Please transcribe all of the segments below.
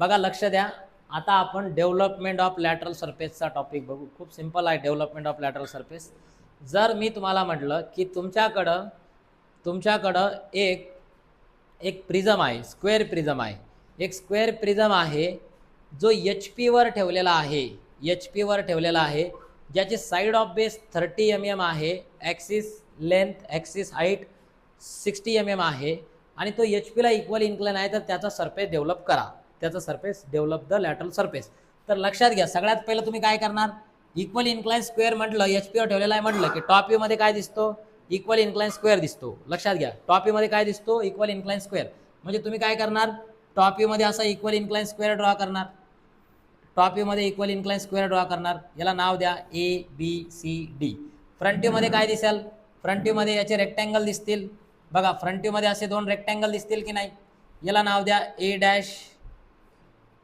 बघा लक्ष द्या. आता आपण डेव्हलपमेंट ऑफ लॅटरल सरफेसचा टॉपिक बघू. खूप सिंपल आहे डेव्हलपमेंट ऑफ लॅटरल सरफेस. जर मी तुम्हाला म्हटलं की तुमच्याकडं एक एक प्रिझम आहे, स्क्वेअर प्रिझम आहे. एक स्क्वेअर प्रिझम आहे जो HP वर ठेवलेला आहे, HP वर ठेवलेला आहे, ज्याची साईड ऑफ बेस 30 mm आहे, axis length axis height 60 mm आहे आणि तो HP ला इक्वल इन्क्लाइन आहे. तर त्याचा सरफेस डेव्हलप करा, त्याचा surface develop the lateral surface. तर लक्षात घ्या, सगळ्यात पहिलं तुम्ही काय करणार, इक्वल इन्क्लाइन स्क्वेअर म्हटलं, HP वर ठेवलेला आहे म्हटलं की टॉप व्ह्यूमध्ये काय दिसतो, इक्वल इन्क्लाइन स्क्वेअर दिसतो. लक्षात घ्या, टॉप व्ह्यूमध्ये काय दिसतो, इक्वल इन्क्लाइन स्क्वेअर. म्हणजे तुम्ही काय करणार, टॉप व्ह्यूमध्ये असा इक्वल इन्क्लाइन स्क्वेअर ड्रॉ करणार, टॉप व्ह्यूमध्ये इक्वल इन्क्लाइन स्क्वेअर ड्रॉ करणार. याला नाव द्या ABCD. फ्रंट व्ह्यूमध्ये काय दिसेल, फ्रंट व्ह्यूमध्ये याचे रेक्टँगल दिसतील. बघा फ्रंट व्ह्यूमध्ये असे दोन रेक्टँगल दिसतील की नाही. याला नाव द्या A dash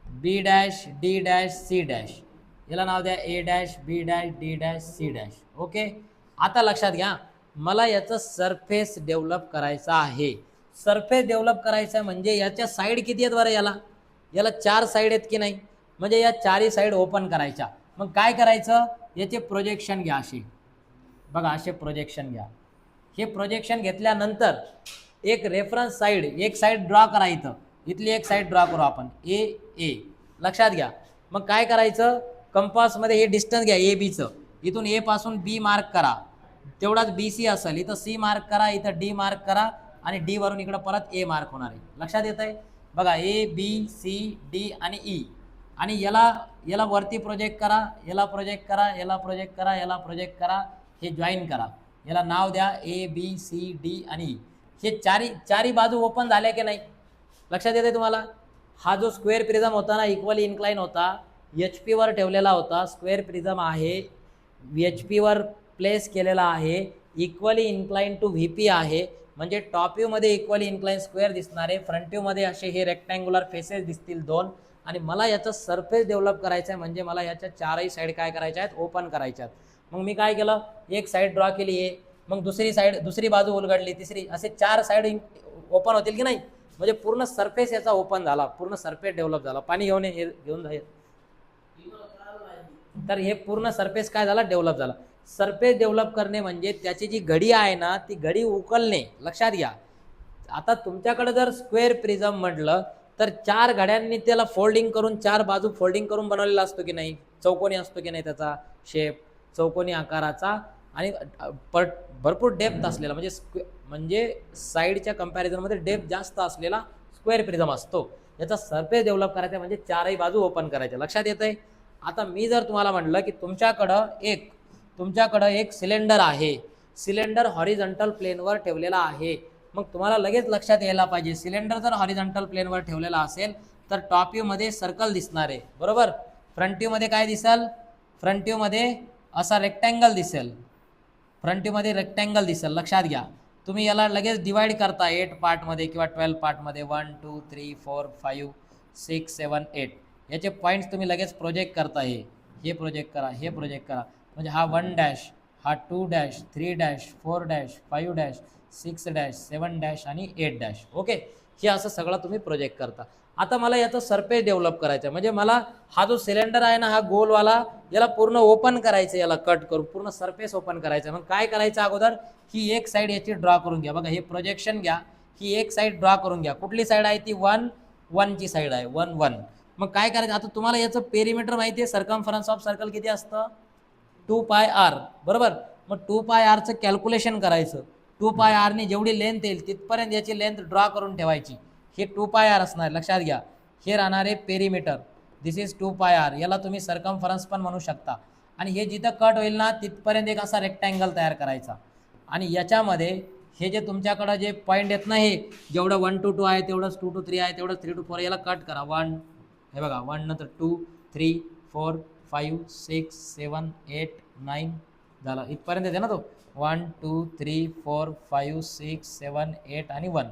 B dash D dash C dash. याला नाव द्या A dash B dash D dash C dash. Okay, आता लक्षात घ्या, मला याचं सरफेस डेव्हलप करायचं आहे. सरफेस डेव्हलप करायचं म्हणजे याच्या साईड किती आहेत बरं, याला 4 साईड आहेत की नाही. म्हणजे या चारही साईड ओपन करायच्या. मग काय करायचं, याचे प्रोजेक्शन घ्या असे. बघा असे प्रोजेक्शन घ्या. हे प्रोजेक्शन घेतल्यानंतर एक रेफरन्स साईड, एक साईड ड्रॉ करा. इथली एक साईड ड्रॉ करू आपण A. लक्षात घ्या. मग काय करायचं, कंपासमध्ये हे डिस्टन्स घ्या ABचं. इथून A पासून B मार्क करा, तेवढाच BC असेल. इथं C मार्क करा, इथं D मार्क करा आणि D वरून इकडं परत A मार्क होणार आहे. लक्षात येत आहे. बघा ABCD आणि E. आणि याला वरती प्रोजेक्ट करा, याला प्रोजेक्ट करा, याला प्रोजेक्ट करा, याला प्रोजेक्ट करा, हे जॉईन करा. याला नाव द्या ABCD आणि E. हे चारी बाजू ओपन झाल्या की नाही, लक्षात येते तुम्हाला. हा जो स्क्वेअर प्रिझम होता ना, इक्वली इन्क्लाइन होता, HP वर ठेवलेला होता. स्क्वेअर प्रिझम आहे, HP वर प्लेस केलेला आहे, इक्वली इन्क्लाइन टू VP आहे. म्हणजे टॉप व्ह्यूमध्ये इक्वली इन्क्लाइन स्क्वेअर दिसणार आहे, फ्रंट व्ह्यूमध्ये असे हे रेक्टँग्युलर फेसेस दिसतील दोन. आणि मला याचं सरफेस डेव्हलप करायचं आहे, म्हणजे मला याच्या चारही साईड काय करायच्या आहेत, ओपन करायच्या आहेत. मग मी काय केलं, एक साईड ड्रॉ केली आहे, मग दुसरी बाजू उलगडली, तिसरी, असे 4 साईड ओपन होतील की नाही. म्हणजे पूर्ण सरफेस याचा ओपन झाला, पूर्ण सरफेस डेव्हलप झाला. पाणी घेऊन जाईल. तर हे पूर्ण सरफेस काय झाला, डेव्हलप झाला. सरफेस डेव्हलप करणे म्हणजे त्याची जी घडी आहे ना, ती घडी उकलणे. लक्षात घ्या. आता तुमच्याकडे जर स्क्वेअर प्रिझम म्हटलं तर 4 घड्यांनी त्याला फोल्डिंग करून, 4 बाजू फोल्डिंग करून बनवलेला असतो की नाही, चौकोनी असतो की नाही त्याचा शेप, चौकोनी आकाराचा आणि भरपूर डेप्थ असलेला, म्हणजे साईडच्या कंपॅरिझनमध्ये डेप्थ जास्त असलेला स्क्वेअर प्रिझम असतो. याचा सरफेस डेव्हलप करायचा म्हणजे चारही बाजू ओपन करायच्या. लक्षात येत आहे. आता मी जर तुम्हाला म्हटलं की तुमच्याकडं एक सिलेंडर आहे, सिलेंडर हॉरिझॉन्टल प्लेनवर ठेवलेला आहे. मग तुम्हाला लगेच लक्षात यायला पाहिजे, सिलेंडर जर हॉरिझॉन्टल प्लेनवर ठेवलेला असेल तर टॉप व्ह्यूमध्ये सर्कल दिसणार आहे, बरोबर. फ्रंट व्ह्यूमध्ये काय दिसेल, फ्रंट व्ह्यूमध्ये असा रेक्टँगल दिसेल, फ्रंट व्ह्यूमध्ये रेक्टँगल दिसेल. लक्षात घ्या. तुम्ही याला लगेच डिवाइड करता 8 पार्टमध्ये किंवा 12 पार्टमध्ये, 1 2 3 4 5 6 7 8. याचे पॉईंट्स तुम्ही लगेच प्रोजेक्ट करता. हे प्रोजेक्ट करा, हे प्रोजेक्ट करा. म्हणजे हा 1 डॅश, हा 2 dash, 3 dash, 4 dash, 5 dash, 6 dash, 7 dash आणि 8 डॅश. ओके, हे असं सगळं तुम्ही प्रोजेक्ट करता. आता मला याचं सरफेस डेव्हलप करायचं, म्हणजे मला हा जो सिलेंडर आहे ना, हा गोलवाला, याला पूर्ण ओपन करायचं, याला कट करून पूर्ण सरफेस ओपन करायचं. मग काय करायचं, अगोदर ही एक साईड याची ड्रॉ करून घ्या. बघा हे प्रोजेक्शन घ्या, ही एक साईड ड्रॉ करून घ्या. कुठली साईड आहे ती 1 ची साईड आहे, 1 1. मग काय करायचं, आता तुम्हाला याचं पेरिमीटर माहिती आहे, सर्कमफरन्स ऑफ सर्कल किती असतं, 2πr, बरोबर. मग 2πrचं कॅल्क्युलेशन करायचं. 2πrने जेवढी लेंथ येईल तिथपर्यंत याची लेंथ ड्रॉ करून ठेवायची. हे 2πr असणार. लक्षात घ्या, हे राहणार आहे पेरिमीटर. This is 2πr. याला तुम्ही सर्कमफरन्स पण म्हणू शकता. आणि हे जिथं कट होईल ना तिथपर्यंत एक असा रेक्टँगल तयार करायचा. आणि याच्यामध्ये हे जे तुमच्याकडं जे पॉईंट येत नाही, जेवढं 1 to 2 आहे तेवढंच 2 to 3 आहे, तेवढंच 3 to 4, याला कट करा. 1, हे बघा 1 नंतर 2 3 4 5 6 7 8 9 झाला, इथपर्यंत येते ना तो. 1 2 3 4 5 6 7 8 आणि 1.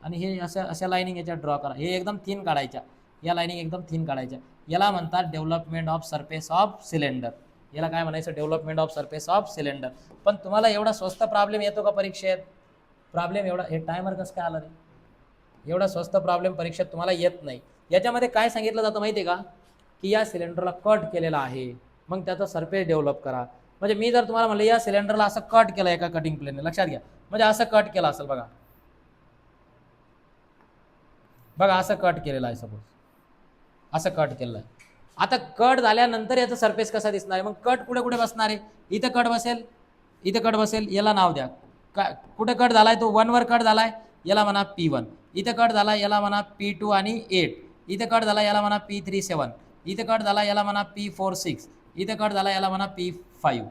आणि हे अशा लाईनिंग याच्यात ड्रॉ करा. हे एकदम थिन काढायच्या, या लाईनिंग एकदम थिन काढायच्या. याला म्हणतात development of surface of cylinder. याला काय म्हणायचं, development of surface of cylinder. पण तुम्हाला एवढा स्वस्त प्रॉब्लेम येतो का परीक्षेत, प्रॉब्लेम एवढा, हे टायमर कसं काय आला रे, एवढा स्वस्त प्रॉब्लेम परीक्षेत तुम्हाला येत नाही. याच्यामध्ये काय सांगितलं जातं माहिती आहे का, की या सिलेंडरला कट केलेला आहे, मग त्याचा सरफेस डेव्हलप करा. म्हणजे मी जर तुम्हाला म्हणलं या सिलेंडरला असं कट केलं एका कटिंग प्लेनने, लक्षात घ्या, म्हणजे असं कट केलं असेल बघा, बघा असं कट केलेलं आहे, सपोज असं कट केलेलं आहे. आता कट झाल्यानंतर याचा सरफेस कसा दिसणार आहे, मग कट कुठे कुठे बसणार आहे, इथं कट बसेल, इथं कट बसेल, याला नाव द्या. कुठे कट झालाय तो 1 वर कट झालाय, याला म्हणा P1. इथं कट झाला याला म्हणा P2 आणि 8. इथं कट झाला याला म्हणा P3 7. इथं कट झाला याला म्हणा P4 6. इथं कट झाला याला म्हणा P5.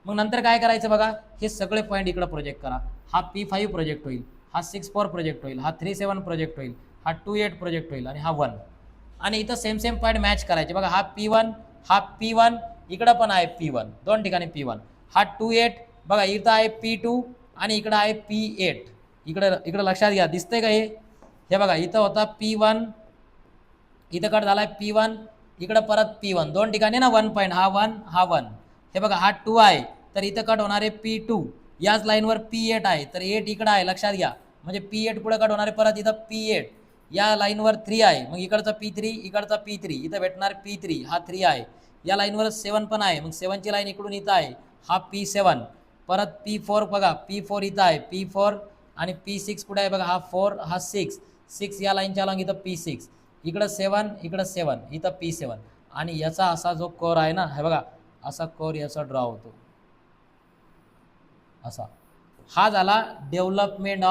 मग नंतर काय करायचं बघा, हे सगळे पॉईंट इकडे प्रोजेक्ट करा. हा P5 प्रोजेक्ट होईल, हा 6-4 प्रोजेक्ट होईल, हा 3-7 प्रोजेक्ट होईल, हा 2-8 प्रोजेक्ट होईल आणि हा 1. आणि इथं सेम पॉईंट मॅच करायचे बघा, हा P1, हा P1, इकडं पण आहे P1, दोन ठिकाणी P1, हा 2-8 बघा, इथं आहे P2 आणि इकडं आहे P8. इकडं लक्षात घ्या, दिसतंय का हे बघा, इथं होता P1, इथं कट झालाय P1, इकडं परत P1, दोन ठिकाणी ना 1 पॉईंट, हा 1, हा 1. हे बघा हा 2 आहे, तर इथं कट होणार आहे P2. याच लाईनवर P8 आहे, तर 8 इकडं आहे, लक्षात घ्या, म्हणजे P8 पुढे कट होणार आहे, परत इथं P8. या लाईनवर 3 आहे, मग इकडचा P3, इकडचा P3, इथं भेटणार P3, हा 3 आहे. या लाईनवर 7 पण आहे, मग 7ची लाईन इकडून इथं आहे, हा P7. परत P4 बघा, P4 इथं आहे, P4 आणि P6 कुठे आहे बघा, हा 4, हा 6 या लाईनच्या अलॉंग इथं P6, इकडं 7, इकडं 7, इथं P7. आणि याचा असा जो कोर आहे ना, हे बघा असा कोर याचा ड्रॉ होतो असा. हा झाला development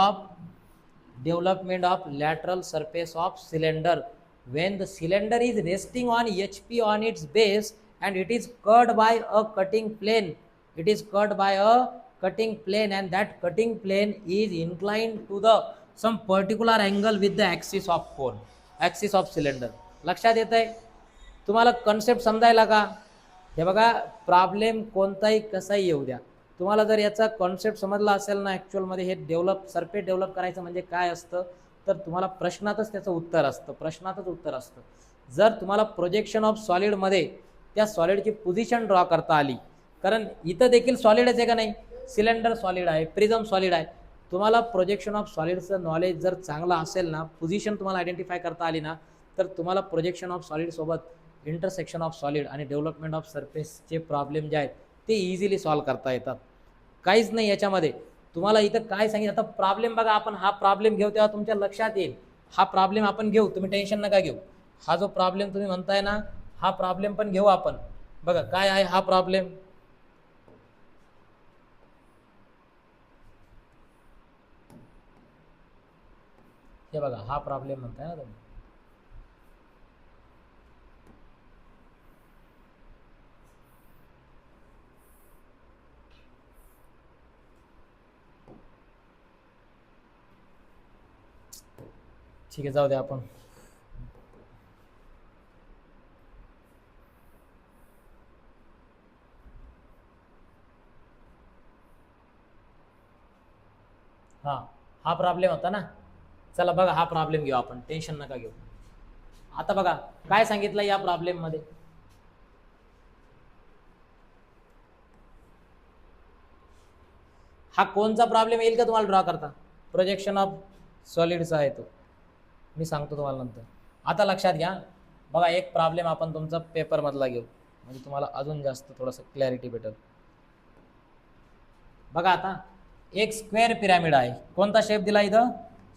of lateral surface of cylinder when the cylinder is resting on HP on its base and it is cut by a cutting plane. It is cut by a cutting plane and that cutting plane is inclined to the some particular angle with the axis of cone, axis of cylinder. लक्षात येत आहे तुम्हाला, concept समजायला का? हे बघा, problem कोणताही कसाही येऊ द्या, तुम्हाला जर याचा कॉन्सेप्ट समजला असेल ना, ॲक्च्युअलमध्ये हे सरफेस डेव्हलप करायचं म्हणजे काय असतं, तर तुम्हाला प्रश्नातच त्याचं उत्तर असतं, प्रश्नातच उत्तर असतं. जर तुम्हाला प्रोजेक्शन ऑफ सॉलिडमध्ये त्या सॉलिडची पोझिशन ड्रॉ करता आली, कारण इथं देखील सॉलिडच आहे का नाही, सिलेंडर सॉलिड आहे, प्रिझम सॉलिड आहे, तुम्हाला प्रोजेक्शन ऑफ सॉलिडचं नॉलेज जर चांगलं असेल ना, पोझिशन तुम्हाला आयडेंटिफाय करता आली ना, तर तुम्हाला प्रोजेक्शन ऑफ सॉलिडसोबत इंटरसेक्शन ऑफ सॉलिड आणि डेव्हलपमेंट ऑफ सरफेसचे प्रॉब्लेम जे आहेत ते इझिली सॉल्व्ह करता येतात. काहीच नाही याच्यामध्ये. तुम्हाला इथं काय सांगितलं, आता प्रॉब्लेम बघा, आपण हा प्रॉब्लेम घेऊ तेव्हा तुमच्या लक्षात येईल, हा प्रॉब्लेम आपण घेऊ, तुम्ही टेन्शन नका घेऊ. हा जो प्रॉब्लेम तुम्ही म्हणताय ना, हा प्रॉब्लेम पण घेऊ आपण. बघा काय आहे हा प्रॉब्लेम, हे बघा हा प्रॉब्लेम म्हणताय ना तुम्ही. ठीक आहे, जाऊ द्या आपण. हा प्रॉब्लेम होता ना, चला बघा हा प्रॉब्लेम घेऊ आपण, टेन्शन नका घेऊ. आता बघा काय सांगितलं या प्रॉब्लेम मध्ये, हा कोणचा प्रॉब्लेम येईल का तुम्हाला ड्रॉ करता, प्रोजेक्शन ऑफ सॉलिडचा आहे तो, मी सांगतो तुम्हाला नंतर. आता लक्षात घ्या बघा, एक प्रॉब्लेम आपण तुमचा पेपरमधला घेऊ, म्हणजे तुम्हाला अजून जास्त थोडंसं क्लॅरिटी भेटेल. बघा आता एक स्क्वेअर पिरॅमिड आहे, कोणता शेप दिला इथं,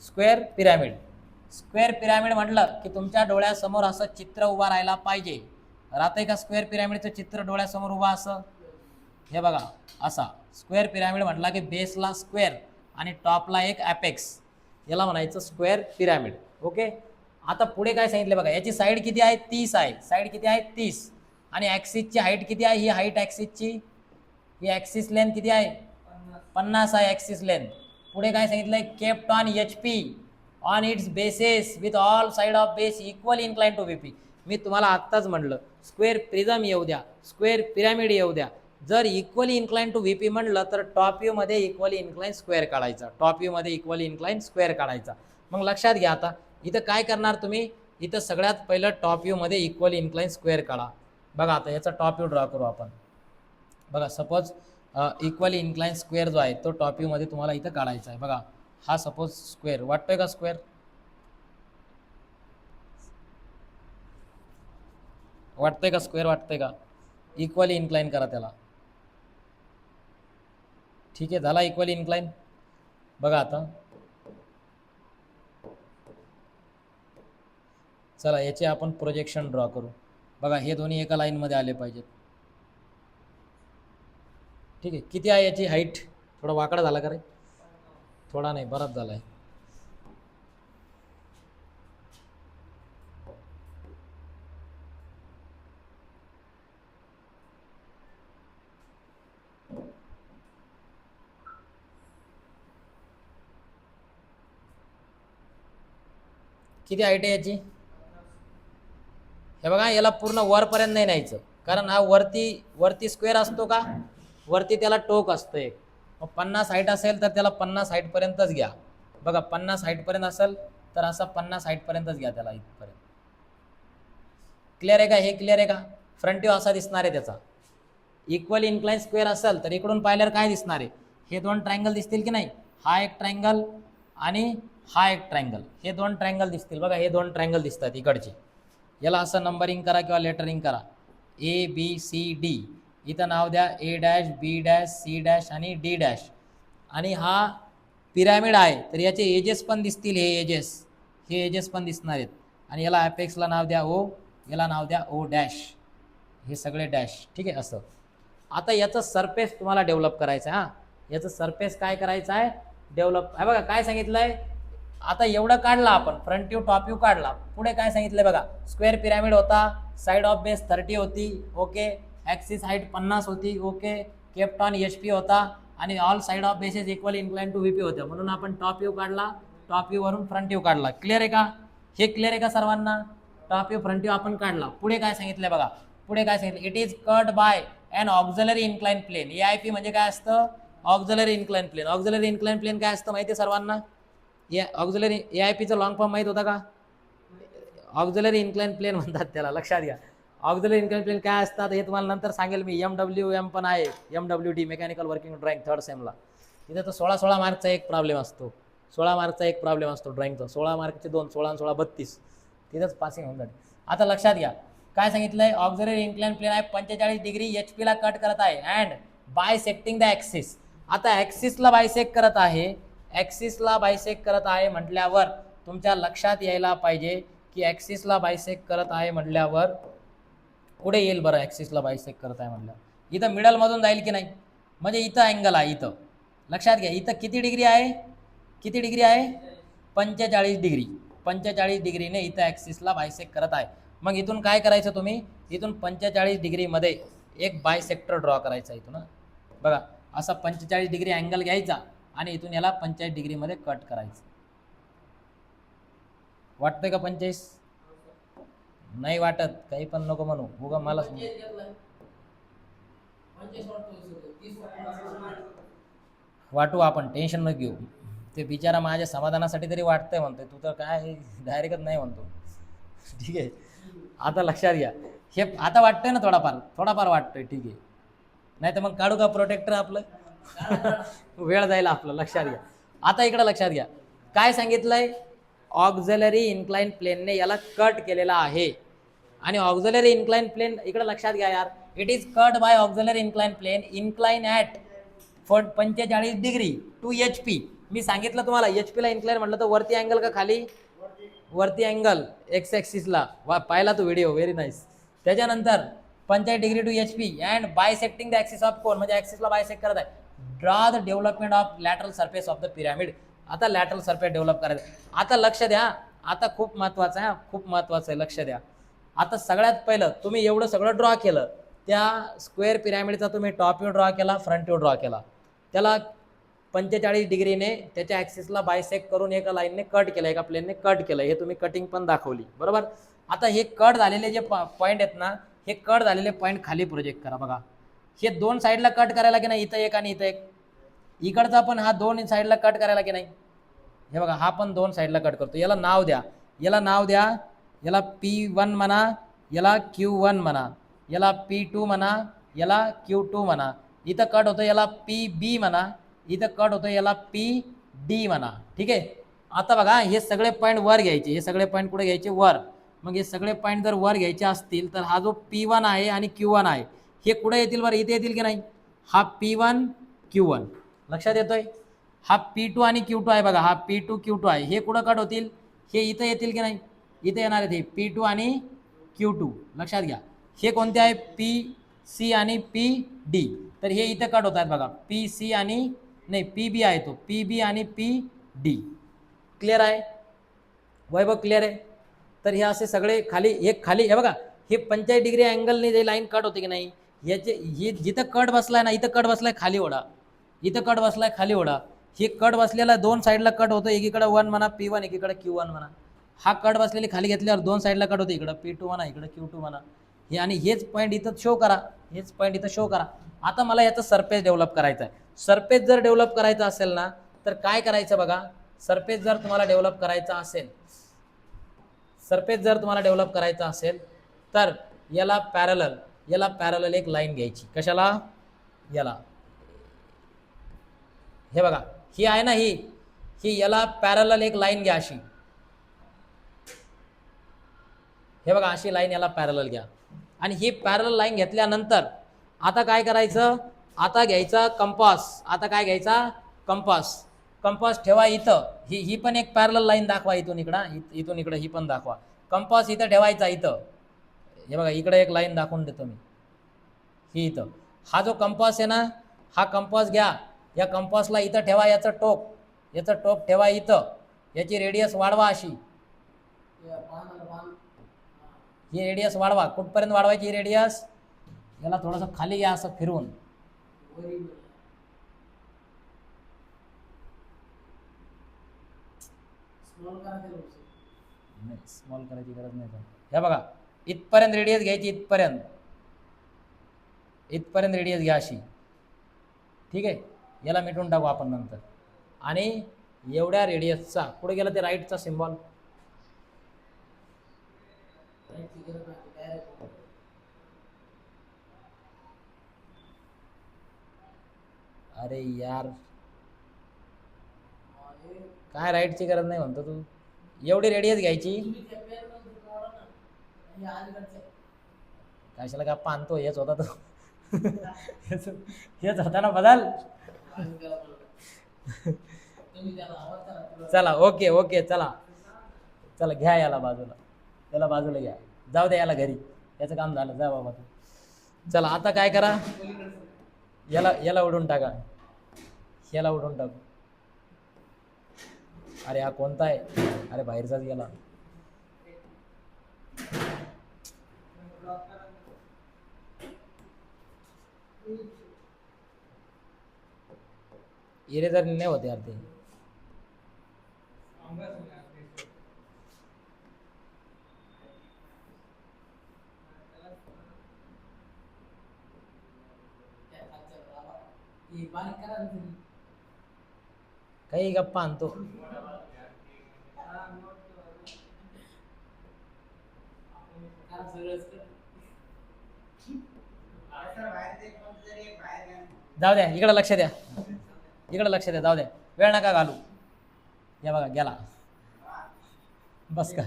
स्क्वेअर पिरॅमिड. स्क्वेअर पिरॅमिड म्हटलं की तुमच्या डोळ्यासमोर असं चित्र उभा राहायला पाहिजे. राहतंय का स्क्वेअर पिरॅमिडचं चित्र डोळ्यासमोर उभा असं, हे बघा असा स्क्वेअर पिरॅमिड म्हटला की बेसला स्क्वेअर आणि टॉपला एक ॲपेक्स, याला म्हणायचं स्क्वेअर पिरॅमिड. ओके, आता पुढे काय सांगितलं बघा, याची साईड किती आहे, 30 आहे, साईड किती आहे 30, आणि ॲक्सिसची हाईट किती आहे, ही हाईट ॲक्सिसची, ही ॲक्सिस लेंथ किती आहे 50 आहे ॲक्सिस लेंथ. पुढे काय सांगितलंय, kept on HP on its bases with all side of base equal incline to VP. मी तुम्हाला आत्ताच म्हटलं, स्क्वेअर प्रिझम येऊ द्या, स्क्वेअर पिरॅमिड येऊ द्या, जर इक्वली इन्क्लाइन टू VP म्हणलं तर टॉप व्ह्यूमध्ये इक्वली इन्क्लाइन स्क्वेअर काढायचा, टॉप व्ह्यूमध्ये इक्वली इन्क्लाइन स्क्वेअर काढायचा. मग लक्षात घ्या, आता इथं काय करणार तुम्ही, इथं सगळ्यात पहिलं टॉप व्ह्यूमध्ये इक्वली इन्क्लाइन स्क्वेअर काढा. बघा आता याचा टॉप व्ह्यू ड्रॉ करू आपण. बघा सपोज इक्वली इन्क्लाइन स्क्वेअर जो आहे तो टॉप व्ह्यूमध्ये तुम्हाला इथं काढायचा आहे. बघा हा सपोज स्क्वेअर वाटतोय का स्क्वेअर, वाटतंय का स्क्वेअर वाटतंय का? इक्वली इन्क्लाइन करा त्याला. ठीक आहे, झाला इक्वली इन्क्लाइन. बघा आता चला याचे आपण प्रोजेक्शन ड्रॉ करू. बघा हे दोन्ही एका लाईनमध्ये आले पाहिजेत. ठीक आहे, किती आहे याची हाईट? थोडा वाकडा झाला का रे? थोडा नाही, बराच झाला आहे. किती हाईट आहे याची? हे बघा याला पूर्ण वरपर्यंत नाही न्यायचं, कारण हा वरती स्क्वेअर असतो का, वरती त्याला टोक असतं एक. मग 50 हाईट असेल तर त्याला 50 हाईटपर्यंतच घ्या. बघा 50 हाईटपर्यंत असेल तर असं 50 हाईटपर्यंतच घ्या त्याला इथपर्यंत. क्लिअर आहे का? हे क्लिअर आहे का? फ्रंट व्ह्यू असा दिसणार आहे त्याचा. इक्वल इन्क्लाइन स्क्वेअर असेल तर इकडून पाहिल्यावर काय दिसणार आहे? हे दोन ट्रायंगल दिसतील की नाही? हा एक ट्रायंगल आणि हा एक ट्रायंगल, हे दोन ट्रायंगल दिसतील. बघा हे दोन ट्रायंगल दिसतात इकडचे. याला असं नंबरिंग करा किंवा लेटरिंग करा. A B C D. इथं नाव द्या A dash, B dash, C dash आणि डी डॅश. आणि हा पिरॅमिड आहे तर याचे एजेस पण दिसतील. हे एजेस पण दिसणार आहेत. आणि याला ॲपेक्सला नाव द्या ओ, याला नाव द्या ओ डॅश. हे सगळे डॅश. ठीक आहे असं. आता याचं सरफेस तुम्हाला डेव्हलप करायचं आहे. हां, याचं सरफेस काय करायचं आहे? डेव्हलप. आहे बघा काय सांगितलं आहे. आता एवढं काढलं आपण, फ्रंट व्ह्यू टॉप व्ह्यू काढला. पुढे काय सांगितलं बघा, स्क्वेअर पिरॅमिड होता, साईड ऑफ बेस 30 होती, ओके. ॲक्सिस हाईट 50 होती, ओके. केप्ट ऑन HP होता आणि all side of bases equal incline to VP होत्या. म्हणून आपण टॉप व्ह्यू काढला, टॉप व्ह्यू वरून फ्रंट व्ह्यू काढला. क्लिअर आहे का? हे क्लिअर आहे का सर्वांना? टॉप व्ह्यू फ्रंट व्ह्यू आपण काढला. पुढे काय सांगितलं बघा, पुढे काय सांगितलं, it is cut by an auxiliary incline plane. AIP म्हणजे काय असतं? Auxiliary incline plane. Auxiliary incline plane काय असतं माहिती आहे सर्वांना? ऑक्झिलरी AIPचं लॉंग फॉर्म माहीत होता का? ऑक्झिलरी इन्क्लाइन प्लेन म्हणतात त्याला, लक्षात घ्या. ऑक्झिलरी इन्क्लाइन प्लेन काय असतात हे तुम्हाला नंतर सांगेल मी. MWM पण आहे, MWD mechanical working drawing 3rd Semla. इथे तर 16 मार्कचा एक प्रॉब्लेम असतो. 16 मार्कचा एक प्रॉब्लेम असतो ड्रॉइंगचा. 16 मार्कचे 2, 16 आणि 16 32. तिथंच पासिंग होऊन जाते. आता लक्षात घ्या काय सांगितलंय. ऑक्झिलरी इन्क्लाइन प्लेन आहे, 45 डिग्री HP ला कट करत आहे अँड बायसेक्टिंग द ॲक्सिस. आता ॲक्सिसला बायसेक्ट करत आहे, ॲक्सिसला बायसेक्ट करत आहे म्हटल्यावर तुमच्या लक्षात यायला पाहिजे की ॲक्सिसला बायसेक्ट करत आहे म्हटल्यावर पुढे येईल बरं. ॲक्सिसला बायसेक्ट करत आहे म्हटल्यावर इथं मिडलमधून जाईल की नाही? म्हणजे इथं अँगल आहे. इथं लक्षात घ्या, इथं किती डिग्री आहे? किती डिग्री आहे? 45 डिग्री. 45 डिग्रीने इथं ॲक्सिसला बायसेक्ट करत आहे. मग इथून काय करायचं तुम्ही? इथून 45 डिग्रीमध्ये एक बायसेक्टर ड्रॉ करायचा. इथून बघा असा 45 डिग्री अँगल घ्यायचा आणि इथून याला 45 डिग्रीमध्ये कट करायचं. वाटतंय का 45? नाही वाटत, काही पण नको म्हणू, उगा मला वाटू आपण, टेन्शन न घेऊ. ते बिचारा माझ्या समाधानासाठी तरी वाटतंय म्हणतोय, तू तर काय डायरेक्टच नाही म्हणतो. ठीक आहे, आता लक्षात घ्या. हे आता वाटतंय ना थोडाफार वाटतोय. ठीक आहे, नाही तर मग काढू का प्रोटेक्टर आपलं? वेळ जायला आपलं. लक्षात घ्या. आता इकडं लक्षात घ्या काय सांगितलंय. ऑक्झिलरी इन्क्लाइन प्लेनने याला कट केलेला आहे. आणि ऑक्झिलरी इन्क्लाइन प्लेन इकडे लक्षात घ्या यार, it is cut by auxiliary incline plane incline at 45 degree to HP. मी सांगितलं तुम्हाला HP ला इन्क्लाइन म्हटलं तर वरती अँगल का खाली? वरती अँगल एक्स ॲक्सिसला. पाहिला तो व्हिडिओ, व्हेरी नाईस. त्याच्यानंतर 45 degree to HP and bisecting the axis of cone, म्हणजे ॲक्सिसला बायसेक्ट करत आहे. Draw the development of lateral surface of the pyramid. आता लॅटरल सरफेस डेव्हलप करायचं. आता लक्ष द्या, आता खूप महत्त्वाचं आहे, खूप महत्त्वाचं आहे, लक्ष द्या. आता सगळ्यात पहिलं तुम्ही एवढं सगळं ड्रॉ केलं, त्या स्क्वेअर पिरॅमिडचा तुम्ही टॉप व्ह्यू ड्रॉ केला, फ्रंट व्ह्यू ड्रॉ केला, त्याला 45 डिग्रीने त्याच्या ॲक्सिसला बायसेक्ट करून एका लाईनने कट केलं, एका प्लेनने कट केलं. हे तुम्ही कटिंग पण दाखवली, बरोबर. आता हे कट झालेले जे पॉईंट आहेत ना, हे कट झालेले पॉईंट खाली प्रोजेक्ट करा. बघा हे दोन साईडला कट करायला की नाही, इथं एक आणि इथं एक. इकडचा पण हा दोन साईडला कट करायला की नाही. हे बघा हा पण दोन साईडला कट करतो. याला नाव द्या, याला P1 म्हणा, याला Q1 म्हणा, याला P2 म्हणा, याला Q2 म्हणा. इथं कट होतं याला PB म्हणा, इथं कट होतं याला PD म्हणा. ठीक आहे. आता बघा हे सगळे पॉईंट वर घ्यायचे, हे सगळे पॉईंट कुठे घ्यायचे? वर. मग हे सगळे पॉईंट जर वर घ्यायचे असतील तर हा जो P1 आहे आणि Q1 आहे हे कुठे येतील बरं, इथे येतील की नाही? हा P1 Q1 लक्षात येतोय. हा P2 आणि Q2 आहे बघा, हा P2 Q2 आहे, हे कुठं कट होतील? हे इथं येतील की नाही? इथे येणार आहेत हे P2 आणि Q2 लक्षात घ्या. हे कोणते आहे? PC आणि PD. तर हे इथे कट होत आहेत बघा, PC आणि नाही PB आहे तो, PB आणि PD. क्लिअर आहे वैभव? क्लिअर आहे. तर हे असे सगळे खाली हे बघा, हे 45 डिग्री अँगलने जे लाईन कट होते की नाही, याचे हे जिथं कट बसलाय ना, इथं कट बसलाय खाली ओढा, इथं कट बसलाय खाली ओढा. हे कट बसलेला दोन साईडला कट होतो, एकीकडे 1 म्हणा P1, एकीकडे Q1 म्हणा. हा कट बसलेली खाली घेतल्यावर दोन साईडला कट होते, इकडं P2 म्हणा, इकडे Q2 म्हणा. हे आणि हेच पॉईंट इथं शो करा, हेच पॉईंट इथं शो करा. आता मला याचं सरफेस डेव्हलप करायचं आहे. सरफेस जर डेव्हलप करायचं असेल ना तर काय करायचं बघा, सरफेस जर तुम्हाला डेव्हलप करायचा असेल, सरफेस जर तुम्हाला डेव्हलप करायचा असेल तर याला पॅरलल एक लाईन घ्यायची. कशाला? याला, हे बघा ही आहे ना, ही याला पॅरलल एक लाईन घ्या अशी, हे बघा अशी लाईन याला पॅरलल घ्या. आणि ही पॅरलल लाईन घेतल्यानंतर आता काय करायचं? आता घ्यायचा कंपास. आता काय घ्यायचा? कंपास. कंपास ठेवा इथं, ही पण एक पॅरलल लाईन दाखवा, इथून इकडं, इथून इकडं ही पण दाखवा. कंपास इथं ठेवायचा, इथं हे बघा इकडे एक लाईन दाखवून देतो मी, ही इथं. हा जो कंपास आहे ना, हा कंपास घ्या, या कंपासला इथं ठेवा, याचं टोक ठेवा इथं, याची रेडियस वाढवा अशी, ही रेडियस वाढवा. कुठपर्यंत वाढवायची रेडियस? याला थोडंसं खाली घ्या असं फिरवून, स्मॉल करायची गरज नाही. हे बघा इथपर्यंत रेडियस घ्यायची, इथपर्यंत रेडियस घ्या अशी, ठीक आहे. याला मिटून टाकू आपण नंतर. आणि एवढ्या रेडियसचा पुढे गेला ते राईटचा सिम्बॉल, अरे यार काय राईटची गरज नाही म्हणतो तू? एवढी रेडियस घ्यायची, कशाला गप्पा आणतो? हेच होता तो हेच होता ना बदल. चला ओके चला घ्या याला बाजूला घ्या, जाऊ द्या याला घरी, याचं काम झालं, जा बाबा तू. चला आता काय करा, याला उडून टाका, याला उडून टाकू. अरे हा कोणता आहे? अरे बाहेरचाच गेला. इरेजर नाही होते यार ते. काही गप्पा आणतो. जाऊ द्या, इकडे लक्ष द्या, जाऊ द्या, वेळ नका घालू. या बघा गेला, बस का?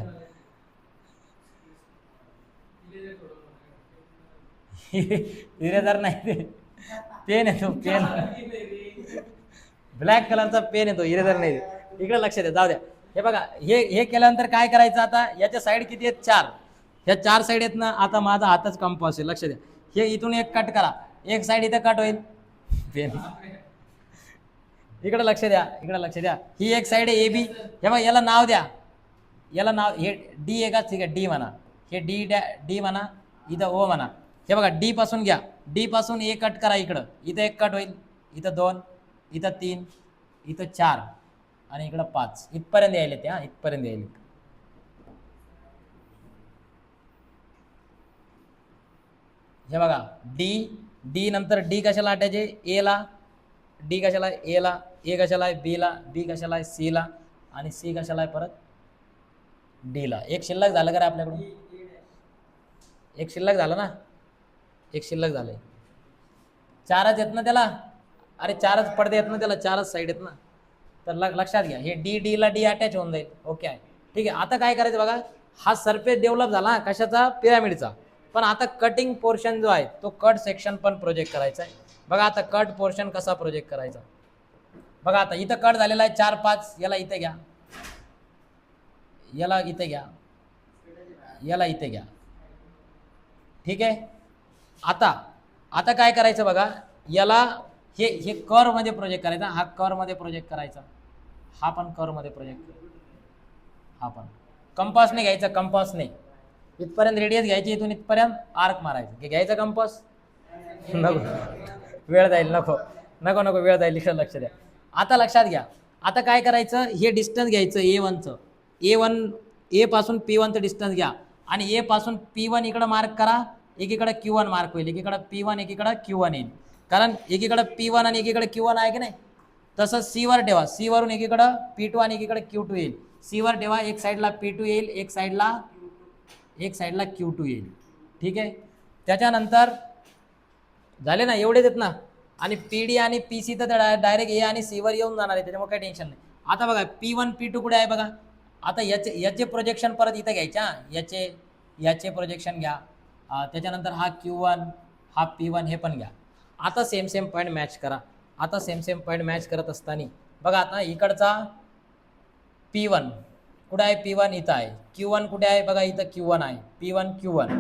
इरेजर नाही ते, पेन आहे तो, पेन, ब्लॅक कलरचा पेन आहे तो, इरेजर नाही. इकडे लक्ष द्या, जाऊ द्या. हे बघा हे केल्यानंतर काय करायचं? आता याच्या साईड किती आहेत? 4. ह्या 4 साईड आहेत ना. आता माझा हातच कंपास आहे, लक्ष द्या. हे इथून एक कट करा, एक साईड इथं कट होईल, पेन. इकडे लक्ष द्या, ही एक साईड आहे AB. हे बघा याला नाव द्या, याला नाव, हे D आहे का? ठीक आहे, D म्हणा, हे D म्हणा, इथं O म्हणा. हे बघा D पासून घ्या, D पासून एक कट करा, इकडं इथं एक कट होईल, इथं 2, इथं 3, इथं 4 आणि इकडं 5. इथपर्यंत यायले ते, इथपर्यंत यायले. हे बघा D नंतर D कशाला आटायचे? A ला. D कशाला? A ला. A कशाला आहे? B ला. B कशाला आहे? C ला. आणि C कशाला आहे परत? D ला. एक शिल्लक झालं का रे आपल्याकडून? एक शिल्लक झालं ना, एक शिल्लक झालंय. 4च आहेत ना त्याला? अरे 4च पडदे आहेत ना त्याला, 4च साईड आहेत ना. तर लक्षात घ्या, हे D ला D अटॅच होऊन जाईल. ओके आहे, ठीक आहे. आता काय करायचं बघा, हा सरफेस डेव्हलप झाला हा कशाचा, पिरामिडचा. पण आता कटिंग पोर्शन जो आहे तो कट सेक्शन पण प्रोजेक्ट करायचा आहे. बघा आता कट पोर्शन कसा प्रोजेक्ट करायचा. बघा आता इथं कट झालेला आहे 4-5, याला इथे घ्या, याला इथे घ्या, याला इथे घ्या. ठीक आहे. आता आता काय करायचं बघा, याला हे कर्व मध्ये प्रोजेक्ट करायचा, हा कर्व मध्ये प्रोजेक्ट करायचा, हा पण कर्व मध्ये प्रोजेक्ट, हा पण कंपासने घ्यायचा, कंपासने इथपर्यंत रेडियस घ्यायची, इथून इथपर्यंत आर्क मारायचं. घ्यायचा कंपास, नको वेळ जाईल, नको नको नको वेळ जाईल, लक्ष द्या. आता लक्षात घ्या, आता काय करायचं, हे डिस्टन्स घ्यायचं A1चं, A पासून P1चं डिस्टन्स घ्या आणि A पासून P1 इकडं मार्क करा, एकीकडे Q1 मार्क होईल, एकीकडे P1 एकीकडे Q1 येईल. कारण एकीकडे P1 आणि एकीकडे Q1 आहे की नाही. तसंच C वर ठेवा, C वरून एकीकडं P2 आणि एकीकडे Q2 येईल. C वर ठेवा, एक साईडला P2 येईल, एक साईडला Q2 येईल. ठीक आहे. त्याच्यानंतर झाले ना, एवढेच आहेत ना. आणि PD आणि PC तर डायरेक्ट A आणि C वर येऊन जाणार आहे, त्याच्यामुळे काही टेन्शन नाही. आता बघा P1 P2 कुठे आहे बघा. आता याचे प्रोजेक्शन परत इथं घ्यायचे, याचे प्रोजेक्शन घ्या. त्याच्यानंतर हा Q1 हा P1 हे पण घ्या. आता सेम पॉईंट मॅच करा. आता सेम पॉईंट मॅच करत असताना बघा आता इकडचा P1 कुठे आहे, P1 इथं आहे. Q1 कुठे आहे बघा, इथं Q1 आहे, P1 Q1.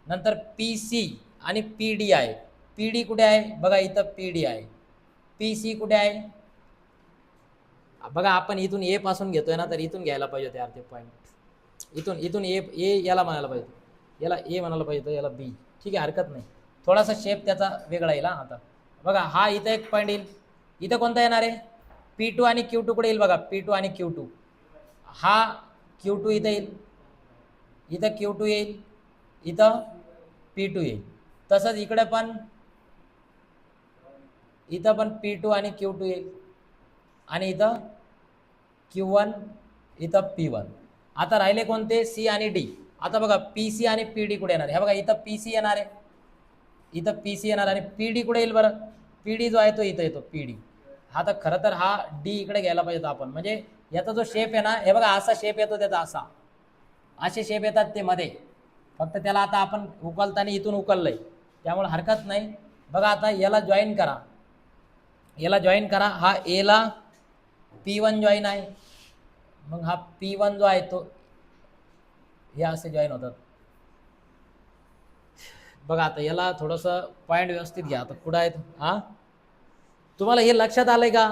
नंतर PC आणि PD आहे. PD कुठे आहे बघा, इथं PD आहे. PC कुठे आहे बघा, आपण इथून A पासून घेतोय ना, तर इथून घ्यायला पाहिजे यार ते पॉईंट. इथून A याला म्हणायला पाहिजे, याला A म्हणायला पाहिजे, याला B. ठीक आहे, हरकत नाही. थोडासा शेप त्याचा वेगळा येईल. आता बघा हा इथं एक पॉईंट येईल, इथं कोणता येणार आहे, P2 आणि Q2 कुठे येईल बघा, P2 आणि Q2. हा Q2 इथं येईल, इथं Q2 येईल, इथं P2 येईल. तसंच इकडे पण, इथं पण P2 आणि Q2 येईल आणि इथं Q1, इथं P1. आता राहिले कोणते, C आणि D. आता बघा PC आणि PD कुठे येणार आहे, हे बघा इथं PC येणार आहे, इथं PC येणार आणि PD कुठे येईल बरं, PD जो आहे तो इथं येतो, PD. हा तर खरं तर हा D इकडे घ्यायला पाहिजे आपण. म्हणजे याचा जो शेप आहे ना, हे बघा असा शेप येतो त्याचा, असे शेप येतात ते मध्ये. फक्त त्याला आता आपण उकलताना इथून उकललंय, त्यामुळे हरकत नाही. बघा आता याला जॉईन करा, याला जॉईन करा. हा A ला P1 जॉईन आहे, मग हा P1 जो आहे तो हे असे जॉईन होतात. बघा आता याला थोडंसं पॉईंट व्यवस्थित घ्या. आता कुठं आहेत, हा तुम्हाला हे लक्षात आलंय का.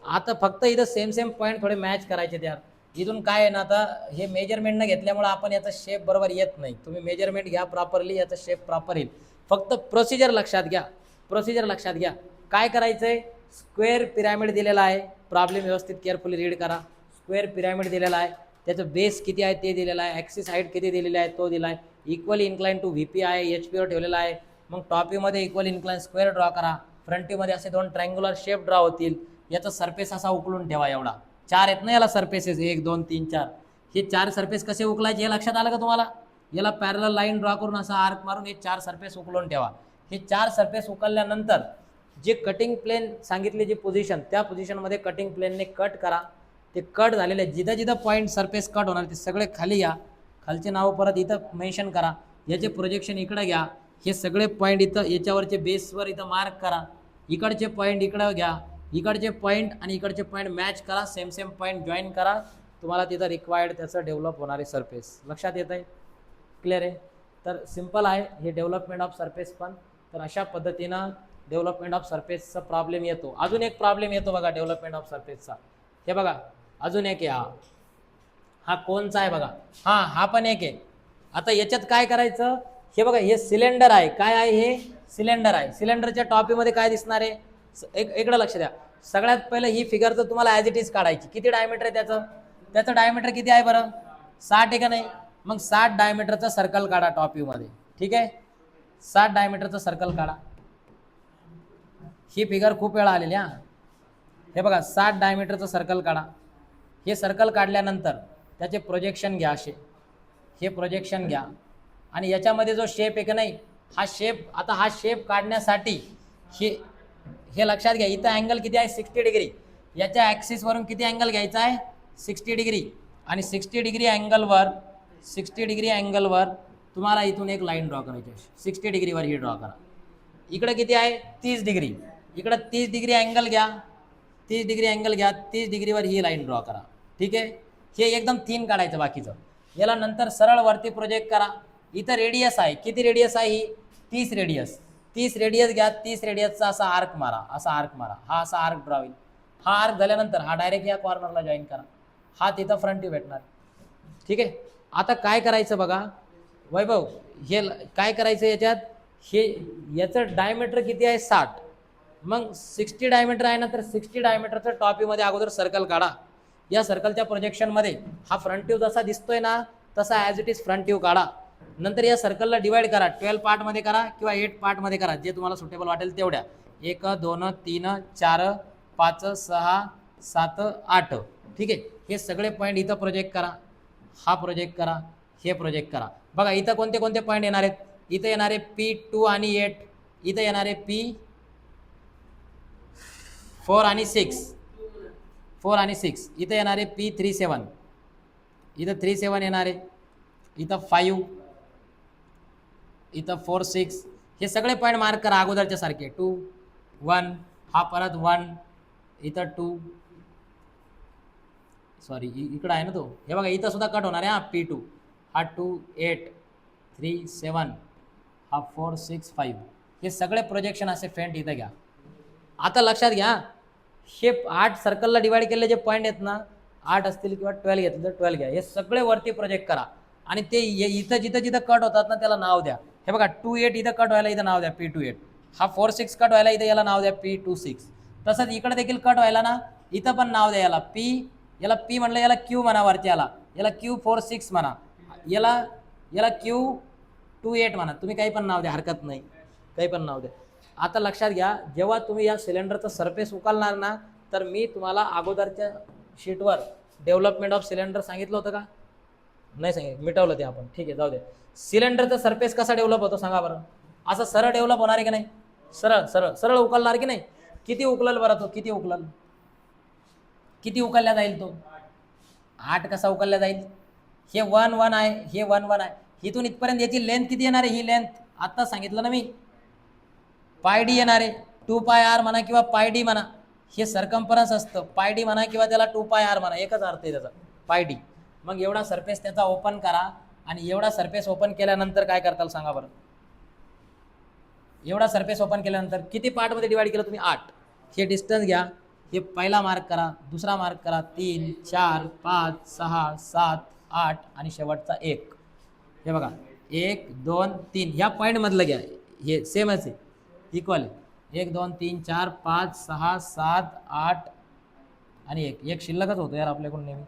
आता फक्त इथं सेम पॉईंट थोडे मॅच करायचे यार. इथून काय आहे ना, आता हे मेजरमेंट न घेतल्यामुळे आपण याचा शेप बरोबर येत नाही. तुम्ही मेजरमेंट घ्या प्रॉपरली, याचा शेप प्रॉपर येईल. फक्त प्रोसिजर लक्षात घ्या, प्रोसिजर लक्षात घ्या. काय करायचंय, स्क्वेअर पिरॅमिड दिलेला आहे, प्रॉब्लेम व्यवस्थित केअरफुली रीड करा. स्क्वेअर पिरॅमिड दिलेला आहे, त्याचं बेस किती आहे ते दिलेला आहे, ॲक्सिस हाईट किती दिलेली आहे तो दिला आहे, इक्वली इन्क्लाइन टू VP आहे, HP वर ठेवलेला आहे. मग टॉप व्ह्यूमध्ये इक्वली इन्क्लाइन स्क्वेअर ड्रॉ करा, फ्रंट व्ह्यूमध्ये असे 2 ट्रायंग्युलर शेप ड्रॉ होतील. याचा सरफेस असा उकलून ठेवा, एवढा 4 आहेत ना याला सरफेसेस, 1 2 3 4. हे 4 सरफेस कसे उकलायचे हे लक्षात आलं का तुम्हाला. याला पॅरलल लाईन ड्रॉ करून असा आर्क मारून हे 4 सरफेस उकलून ठेवा. हे 4 सरफेस उकलल्यानंतर जे कटिंग प्लेन सांगितले, जी पोझिशन, त्या पोझिशनमध्ये कटिंग प्लेनने कट करा. ते कट झालेले जिथं जिथं पॉईंट सरफेस कट होणार ते सगळे खाली या, खालचे नाव परत इथं मेन्शन करा. याचे प्रोजेक्शन इकडे घ्या, हे सगळे पॉईंट इथं याच्यावरचे बेसवर इथं मार्क करा. इकडचे पॉईंट इकडं घ्या, इकडचे पॉईंट आणि इकडचे पॉईंट मॅच करा, सेम पॉईंट जॉईन करा. तुम्हाला तिथं रिक्वायर्ड त्याचं डेव्हलप होणारे सरफेस लक्षात येत आहे, क्लिअर आहे. तर सिम्पल आहे हे डेव्हलपमेंट ऑफ सरफेस पण. तर अशा पद्धतीनं डेव्हलपमेंट ऑफ सरफेसचा प्रॉब्लेम येतो. अजून एक प्रॉब्लेम येतो बघा डेव्हलपमेंट ऑफ सरफेसचा, हे बघा अजून एक आहे, हा कोणचा आहे बघा, हा पण एक आहे. आता याच्यात काय करायचं, हे बघा हे सिलेंडर आहे, काय आहे हे सिलेंडर आहे. सिलेंडरच्या टॉपीमध्ये काय दिसणार आहे, इकडं लक्ष द्या. सगळ्यात पहिलं ही फिगर तर तुम्हाला ॲज इट इज काढायची. किती डायमीटर आहे त्याचं डायमीटर किती आहे बरं, 60 आहे का नाही. मग 60 डायमीटरचं सर्कल काढा टॉपीमध्ये. ठीक आहे, 60 डायमीटरचं सर्कल काढा. ही फिगर खूप वेळा आलेली हा. हे बघा 60 डायमीटरचं सर्कल काढा. हे सर्कल काढल्यानंतर त्याचे प्रोजेक्शन घ्या, असे हे प्रोजेक्शन घ्या. आणि याच्यामध्ये जो शेप आहे का नाही, हा शेप, आता हा शेप काढण्यासाठी हे लक्षात घ्या, इथं अँगल किती आहे 60 डिग्री. याच्या ॲक्सिसवरून किती अँगल घ्यायचा आहे 60 डिग्री. आणि 60 डिग्री अँगलवर 60 डिग्री अँगलवर तुम्हाला इथून एक लाईन ड्रॉ करायची आहे. 60 डिग्रीवर ही ड्रॉ करा. इकडे किती आहे 30 डिग्री. इकडे 30 डिग्री अँगल घ्या. 30 डिग्री अँगल घ्या. 30 डिग्रीवर ही लाईन ड्रॉ करा. ठीक आहे. हे एकदम थिन काढायचं बाकीचं. याला नंतर सरळ वरती प्रोजेक्ट करा. इथं रेडियस आहे. किती रेडियस आहे ही 30 रेडियस. 30 रेडियस घ्या. 30 रेडियसचा असा आर्क मारा. असा आर्क मारा. हा असा आर्क ड्रॉ होईल. हा आर्क झाल्यानंतर हा डायरेक्ट या कॉर्नरला जॉईन करा. हा तिथं फ्रंट व्ह्यू भेटणार. ठीक आहे. आता काय करायचं बघा वैभव, हे काय करायचं याच्यात, हे याचं डायमीटर किती आहे 60. मग 60 डायमीटर आहे ना, तर 60 डायमीटरचं टॉप व्ह्यूमध्ये अगोदर सर्कल काढा. या सर्कलच्या प्रोजेक्शनमध्ये हा फ्रंट व्ह्यू जसा दिसतोय ना तसा as it is front view काढा. नंतर या सर्कलला डिवाइड करा. 12 पार्टमध्ये करा किंवा 8 पार्टमध्ये करा, जे तुम्हाला सुटेबल वाटेल तेवढ्या. 1 2 3 4 5 6 7 8. ठीक आहे. हे सगळे पॉईंट इथं प्रोजेक्ट करा. हा प्रोजेक्ट करा. हे प्रोजेक्ट करा. बघा इथं कोणते कोणते पॉईंट येणार आहेत. इथं येणारे P2 आणि 8. इथं येणारे P4 आणि 6. 4 आणि 6. इथं येणारे P37. इथं 37 येणारे. इथं 5. इथं 4 6. हे सगळे पॉईंट मार्क करा अगोदरच्या सारखे. 2 1. हा परत 1. इथं 2. सॉरी इकडं आहे ना तो. हे बघा इथं सुद्धा कट होणार आहे. हा P2. हा 2 8 3 7. हा 4 6 5. हे सगळे प्रोजेक्शन असे फेंट इथं घ्या. आता लक्षात घ्या, हे 8 सर्कलला डिवाइड केलेले जे पॉईंट आहेत ना, 8 असतील किंवा 12 घेतले तर 12 घ्या. हे सगळे वरती प्रोजेक्ट करा आणि ते इथं जिथं जिथं कट होतात ना त्याला नाव द्या. हे बघा 2 8 इथं कट व्हायला इथं नाव द्या P2 8. हा 4 6 कट व्हायला इथं याला नाव द्या P2 6. तसंच इकडे देखील कट व्हायला ना इथं पण नाव द्या याला याला P म्हणलं, याला Q म्हणा वरती, याला Q4 6 म्हणा, याला Q2 8 म्हणा. तुम्ही काही पण नाव द्या, हरकत नाही, काही पण नाव द्या. आता लक्षात घ्या, जेव्हा तुम्ही या सिलेंडरचं सरफेस उकलणार ना, तर मी तुम्हाला अगोदरच्या शीटवर डेव्हलपमेंट ऑफ सिलेंडर सांगितलं होतं का नाही? सांगितलं, मिटवलं ते आपण. ठीक आहे, जाऊ दे. सिलेंडरचा सरफेस कसा डेव्हलप होतो सांगा बरं. असं सरळ डेव्हलप होणार आहे की नाही? सरळ सरळ सरळ उकलणार की नाही? किती उकलल बरं तो? किती उकलल? किती उकलल्या जाईल तो? 8 कसा उकलल्या जाईल? हे 1 1 आहे, हे 1 1 आहे. इथून इथपर्यंत याची लेंथ किती येणार आहे? ही लेंथ आत्ता सांगितलं ना मी, पाय डी येणार आहे. 2 पाय आर म्हणा किंवा पाय डी म्हणा. हे सरकम्फरन्स असतं. पाय डी म्हणा किंवा त्याला 2 पाय आर म्हणा, एकच अर्थ आहे त्याचा, पाय डी. मग एवढा सरफेस त्याचा ओपन करा आणि एवढा सरफेस ओपन केल्यानंतर काय करताल सांगा बरं. एवढा सरफेस ओपन केल्यानंतर किती पार्टमध्ये डिवाइड केलं तुम्ही? 8. हे डिस्टन्स घ्या. हे पहिला मार्क करा, दुसरा मार्क करा, 3 4 5 6 7 8 आणि शेवटचा 1. हे बघा 1 2 3 ह्या पॉईंटमधलं घ्या. हे सेमच आहे, इक्वल. 1 2 3 4 5 6 7 8 आणि 1 शिल्लकच होतो यार आपल्याकडून नेहमी.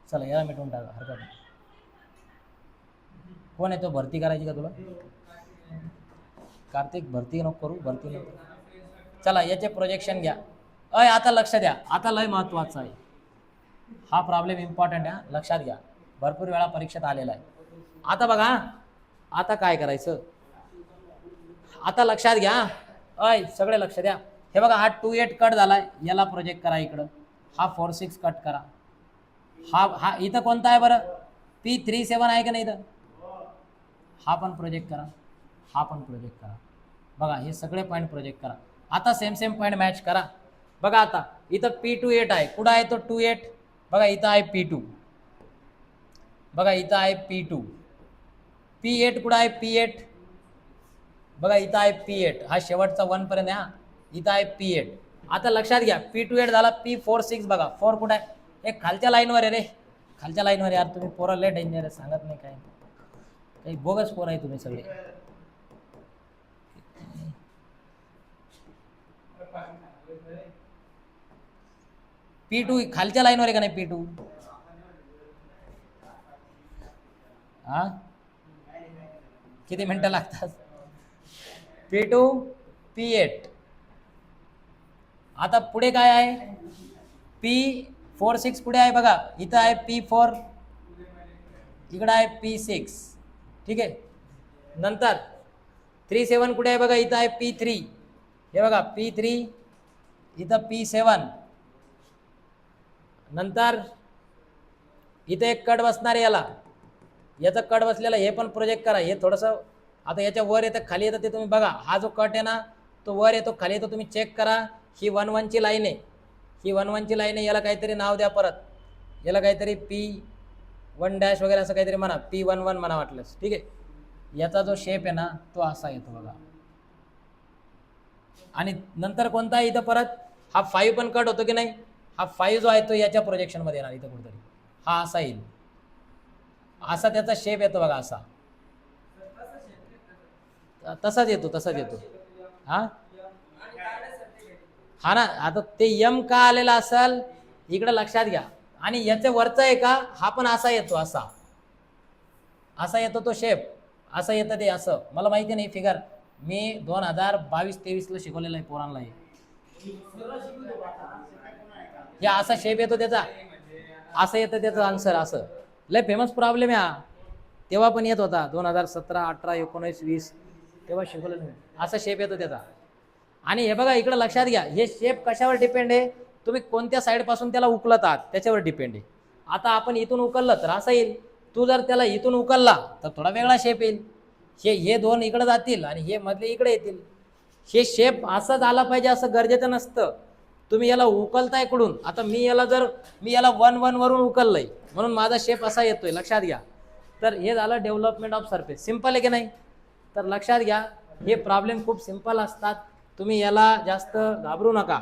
चला याला मिटवून टाका, हरकत नाही. कोण आहे तो? भरती करायची का तुला कार्तिक? भरती नको करू, भरती नको. चला याचे प्रोजेक्शन घ्या. आता लक्ष द्या, आता लय महत्वाचं आहे. हा प्रॉब्लेम इम्पॉर्टंट आहे, लक्षात घ्या. भरपूर वेळा परीक्षेत आलेला आहे. आता बघा, आता काय करायचं, आता लक्षात घ्या. सगळे लक्ष द्या. हे बघा हा 2 8 कट झालाय, याला प्रोजेक्ट करा इकडं. हा 4 6 कट करा. हा इथं कोणता आहे बरं? P37 आहे का नाही इथं? हा पण प्रोजेक्ट करा, हा पण प्रोजेक्ट करा. बघा हे सगळे पॉईंट प्रोजेक्ट करा. आता सेम पॉईंट मॅच करा. बघा आता इथं P2 8 आहे. कुठं आहे तो 2 8? बघा इथं आहे P2. बघा इथं आहे P2. P8 कुठं आहे? P8 बघा इथं आहे P8. हा शेवटचा 1 पर्यंत आहे. हा इथं आहे P8. आता लक्षात घ्या, P2 8 झाला. P4 6 बघा 4 कुठं आहे? हे खालच्या लाईनवर आहे रे, खालच्या लाईनवर. यार तुम्ही पोरं लय डेंजर आहे, सांगत नाही काय, काही बोगस पोरं आहे तुम्ही सगळे. P2 खालच्या लाईनवर आहे का नाही? P2 हा किती मिनिटं लागतात? P2 P8. आता पुढे काय आहे? P4 6 पुढे आहे बघा. इथं आहे P4, इकडं आहे P6. ठीक आहे. नंतर 3 7 कुठे आहे? बघा इथं आहे P3. हे बघा P3, इथं P7. नंतर इथं एक कट बसणार आहे, याचं कट बसलेलं हे पण प्रोजेक्ट करा. हे थोडंसं आता याच्या वर येतं खाली येतं ते तुम्ही बघा. हा जो कट आहे ना तो वर येतो खाली येतो, तुम्ही चेक करा. ही 1-1ची लाईन आहे, ही 1-1ची लाईन आहे. याला काहीतरी नाव द्या परत, याला काहीतरी P1 डॅश वगैरे असं काहीतरी म्हणा, P11 म्हणा वाटलंच, ठीक आहे. याचा जो शेप आहे ना तो असा येतो बघा. आणि नंतर कोणता आहे इथं परत हा 5 पण कट होतो की नाही. हा 5 जो आहे तो याच्या प्रोजेक्शनमध्ये येणार इथं कुठेतरी. हा असा येईल, असा त्याचा शेप येतो बघा असा. तसाच येतो तसाच येतो. हा हा ना. आता ते यम का आलेला असेल इकडे लक्षात घ्या. आणि याच्या वरचा आहे का हा पण असा येतो, असा असा येतो तो शेप, असं येतं ते असं. मला माहिती नाही फिगर, मी 2022-23ला शिकवलेलं आहे पोरांना. हे असा शेप येतो त्याचा, असं येतं त्याचं आन्सर. असं लय फेमस प्रॉब्लेम आहे हा. तेव्हा पण येत होता 2017, 18, 19, 20 तेव्हा शिकवलेलं नाही. असा शेप येतो त्याचा. आणि हे बघा इकडे लक्षात घ्या, हे शेप कशावर डिपेंड आहे, तुम्ही कोणत्या साईडपासून त्याला उकलत आहात त्याच्यावर डिपेंड आहे. आता आपण इथून उकललं तर असं येईल, तू जर त्याला इथून उकलला तर थोडा वेगळा शेप येईल. हे दोन इकडे जातील आणि हे मधले इकडे येतील. हे शेप असंच आला पाहिजे असं गरजेचं नसतं. तुम्ही याला उकलताय कुठून, आता मी याला 1-1 वरून उकललंय म्हणून माझा शेप असा येतोय, लक्षात घ्या. तर हे झालं डेव्हलपमेंट ऑफ सरफेस. सिंपल आहे की नाही. तर लक्षात घ्या हे प्रॉब्लेम खूप सिंपल असतात, तुम्ही याला जास्त घाबरू नका.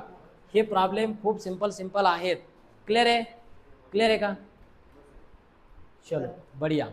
हे प्रॉब्लेम खूप सिंपल आहेत. क्लिअर आहे, क्लिअर आहे का. चलो बढ़िया.